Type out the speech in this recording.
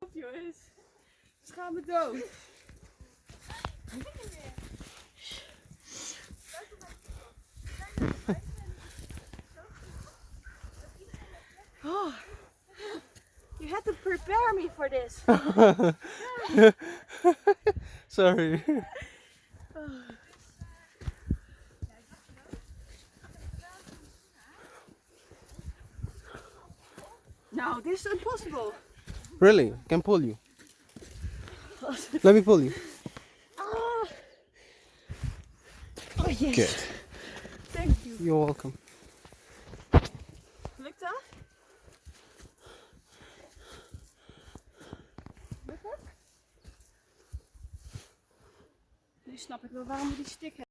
Op jongens. Ze gaan me dood. Oh, you had to prepare me for this. Sorry. No, this is impossible. Really? Can pull you. Let me pull you. Oh, yes. Good. Thank you. You're welcome. Lukt dat? Lukt dat? Nu snap ik wel waarom we die stick hebben.